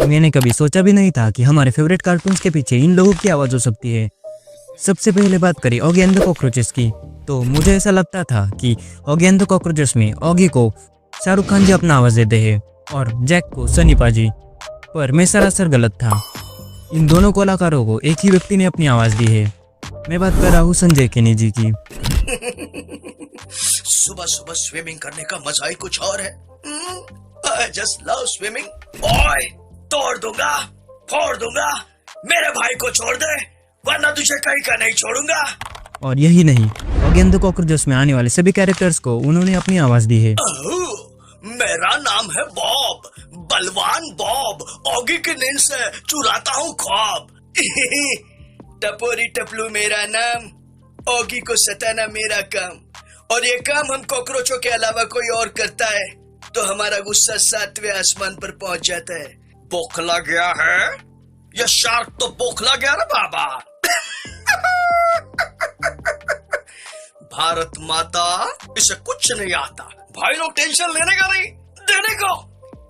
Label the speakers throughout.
Speaker 1: मैंने कभी सोचा भी नहीं था कि हमारे फेवरेट कार्टून्स के पीछे इन लोगों की आवाज़ हो सकती है। सबसे पहले बात करें ऑगी एंड द कॉकरोचेस की, तो मुझे ऐसा लगता था कि ऑगी एंड द कॉकरोचेस में ऑगी को शाहरुख खान जी अपना आवाज़ देते हैं और जैक को सनी पाजी, पर मैं सरासर गलत था। इन दोनों कलाकारों को एक ही व्यक्ति ने अपनी आवाज़ दी है। मैं बात कर रहा हूँ संजय केनी जी की।
Speaker 2: सुबह सुबह स्विमिंग करने का मजा ही कुछ और है। I just love swimming. ओए, तोड़ दूंगा, फोड़ दूंगा, मेरे भाई को छोड़ दे, वरना तुझे कहीं का नहीं छोड़ूंगा।
Speaker 1: और यही नहीं, ऑगी एंड द कॉकरोचेस में आने वाले सभी कैरेक्टर्स को उन्होंने अपनी आवाज़ दी है।
Speaker 2: मेरा नाम है बॉब, बलवान बॉब, ऑगी की नींद से चुराता हूँ ख्वाब। टपोरी टपलू मेरा नाम, ऑगी को सताना मेरा काम, और ये काम हम कॉकरोचों के अलावा कोई और करता है तो हमारा गुस्सा 7वें आसमान पर पहुंच जाता है। बोखला गया है या शार्क तो बोखला गया ना बाबा। भारत माता, इसे कुछ नहीं आता, भाई लोग टेंशन लेने का नहीं, देने को।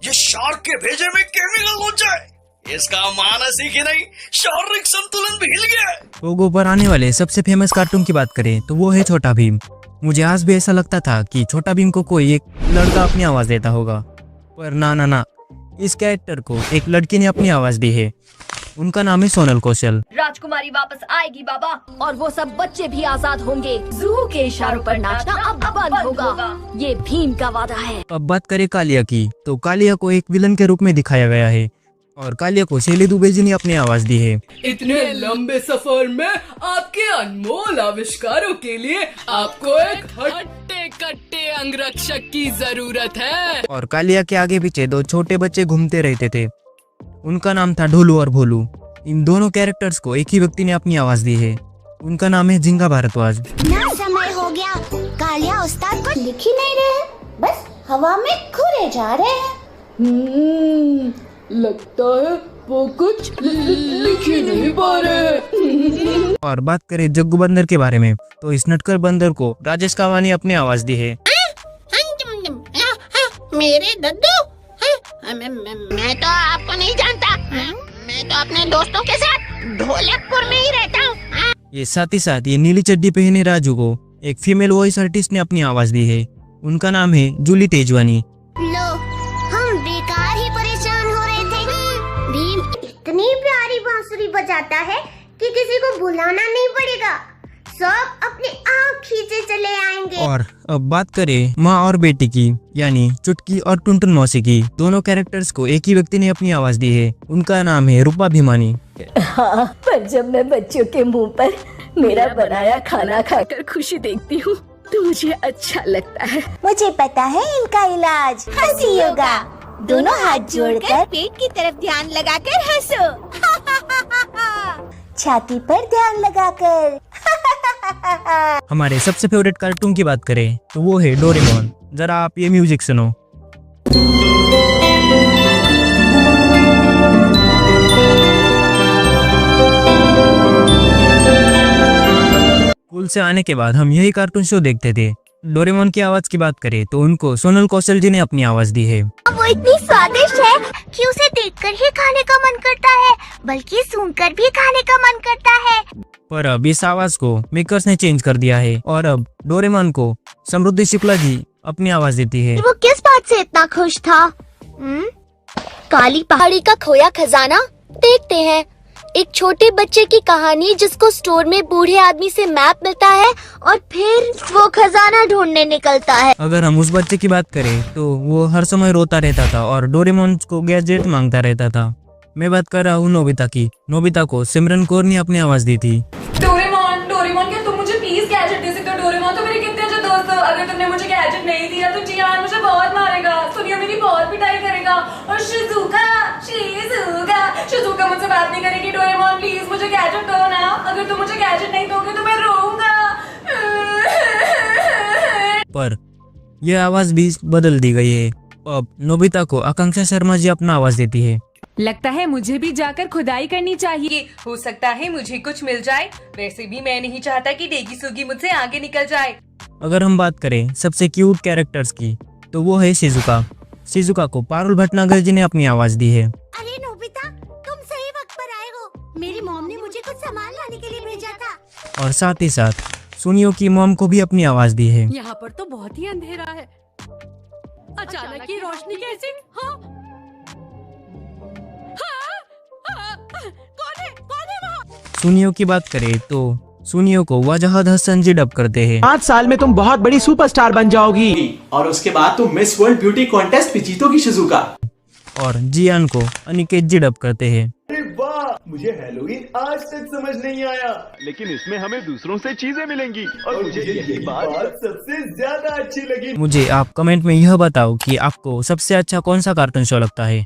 Speaker 2: ये शार्क के भेजे में केमिकल हो जाए, इसका मानसिक ही नहीं शारीरिक संतुलन भी हिल गया।
Speaker 1: पोगो पर आने वाले सबसे फेमस कार्टून की बात करें तो वो है छोटा भीम। मुझे आज भी ऐसा लगता था कि छोटा भीम को कोई एक लड़का अपनी आवाज देता होगा, पर ना, इस कैरेक्टर को एक लड़की ने अपनी आवाज दी है। उनका नाम है सोनल कौशल।
Speaker 3: राजकुमारी वापस आएगी बाबा, और वो सब बच्चे भी आजाद होंगे। जूहू के इशारों पर नाचना अब बंद होगा, ये भीम का वादा है।
Speaker 1: अब बात करें कालिया की, तो कालिया को एक विलन के रूप में दिखाया गया है और कालिया को शैली दुबे जी ने अपनी आवाज दी है।
Speaker 4: इतने लंबे सफर में आपके अनमोल आविष्कारों के लिए आपको एक हट्टे कट्टे अंगरक्षक की जरूरत है।
Speaker 1: और कालिया के आगे पीछे 2 छोटे बच्चे घूमते रहते थे, उनका नाम था ढोलू और भोलू। इन दोनों कैरेक्टर्स को एक ही व्यक्ति ने अपनी आवाज दी है, उनका नाम है झिंगा भारद्वाज।
Speaker 5: ना समय हो गया, कालिया उस्ताद को लिख ही नहीं रहे, बस हवा में घूरे जा रहे हैं।
Speaker 4: लगता है वो कुछ लिख ही नहीं पा रहे।
Speaker 1: और बात करें जग्गू बंदर के बारे में, तो इस नटकर बंदर को राजेश कावा ने अपनी आवाज दी है।
Speaker 5: मेरे दद्दू, मैं तो आपको नहीं जानता, मैं तो अपने दोस्तों के साथ ढोलकपुर में ही रहता हूँ।
Speaker 1: ये साथ ही साथ ये नीली चड्डी पहने राजू को एक फीमेल वॉइस आर्टिस्ट ने अपनी आवाज दी है, उनका नाम है जूली तेजवानी।
Speaker 5: लो, हम बेकार ही परेशान हो रहे थे। भीम इतनी प्यारी बांसुरी बजाता है कि किसी को बुलाना नहीं पड़ेगा, सब अपने आप खींचे चले आएंगे। और
Speaker 1: अब बात करें माँ और बेटी की, यानी चुटकी और टुनटुन मौसी की। दोनों कैरेक्टर्स को एक ही व्यक्ति ने अपनी आवाज दी है, उनका नाम है रूपा भीमानी।
Speaker 6: हाँ, पर जब मैं बच्चों के मुंह पर मेरा बनाया खाना खाकर खुशी देखती हूँ तो मुझे अच्छा लगता है।
Speaker 5: मुझे पता है इनका इलाज, हंसी योगा। दोनों हाथ जोड़कर पेट की तरफ ध्यान लगाकर हंसो। छाती पर ध्यान लगाकर।
Speaker 1: हमारे सबसे फेवरेट कार्टून की बात करें तो वो है डोरेमोन। जरा आप ये म्यूजिक सुनो। स्कूल से आने के बाद हम यही कार्टून शो देखते थे। डोरेमोन की आवाज की बात करें तो उनको सोनल कौशल जी ने अपनी आवाज दी है।
Speaker 5: वो इतनी स्वादिष्ट है कि उसे देखकर ही खाने का मन करता है, बल्कि सुनकर भी खाने का मन करता है।
Speaker 1: पर अब इस आवाज को मेकर्स ने चेंज कर दिया है और अब डोरेमोन को समृद्धि शुक्ला जी अपनी आवाज देती है।
Speaker 5: वो किस बात से इतना खुश था? काली पहाड़ी का खोया खजाना देखते हैं। एक छोटे बच्चे की कहानी जिसको स्टोर में बूढ़े आदमी से मैप मिलता है और फिर वो खजाना ढूंढने निकलता है।
Speaker 1: अगर हम उस बच्चे की बात करें तो वो हर समय रोता रहता था और डोरेमोन को गैजेट मांगता रहता था। मैं बात कर रहा हूँ नोबिता की। नोबिता को सिमरन कौर ने अपनी आवाज दी थी।
Speaker 7: डोरेमोन क्या तुम मुझे प्लीज गैजेट दे सकते हो? डोरेमोन तो मेरे कितने अच्छे दोस्त हो, अगर तुमने मुझे गैजेट नहीं दिया तो जियान मुझे बहुत मारेगा, सुनियो मेरी बहुत पिटाई करेगा, और शिजुका मुझसे बात नहीं करेगी। डोरेमोन प्लीज मुझे गैजेट दो ना, अगर तुम मुझे गैजेट नहीं दोगे तो मैं रोऊंगा।
Speaker 1: पर यह आवाज भी बदल दी गई है। अब नोबिता को आकांक्षा शर्मा जी अपना आवाज देती है।
Speaker 7: लगता है मुझे भी जाकर खुदाई करनी चाहिए, हो सकता है मुझे कुछ मिल जाए। वैसे भी मैं नहीं चाहता कि डेगी सुगी मुझसे आगे निकल जाए।
Speaker 1: अगर हम बात करें सबसे क्यूट कैरेक्टर्स की तो वो है शिजुका। शिजुका को पारुल भटनागर जी ने अपनी आवाज दी है।
Speaker 5: अरे नोबिता,
Speaker 1: और साथ ही साथ सुनियो की मॉम को भी अपनी आवाज दी है।
Speaker 8: यहाँ पर तो बहुत ही अंधेरा है, अचानक की रोशनी कैसी? हाँ? कौन है वहाँ?
Speaker 1: सुनियो की बात करें तो सुनियो को वजाहत हसन जी डब करते हैं।
Speaker 9: 5 साल में तुम बहुत बड़ी सुपरस्टार बन जाओगी और उसके बाद तुम मिस वर्ल्ड ब्यूटी कॉन्टेस्ट भी जीतोगी शिजुका।
Speaker 1: और जियान को अनिकेत जी डब करते हैं।
Speaker 10: अरे वाह, मुझे हैलोवीन आज तक समझ नहीं आया, लेकिन इसमें हमें दूसरों से चीजें मिलेंगी और मुझे यही बात सबसे ज्यादा अच्छी लगी।
Speaker 1: मुझे आप कमेंट में यह बताओ कि आपको सबसे अच्छा कौन सा कार्टून शो लगता है।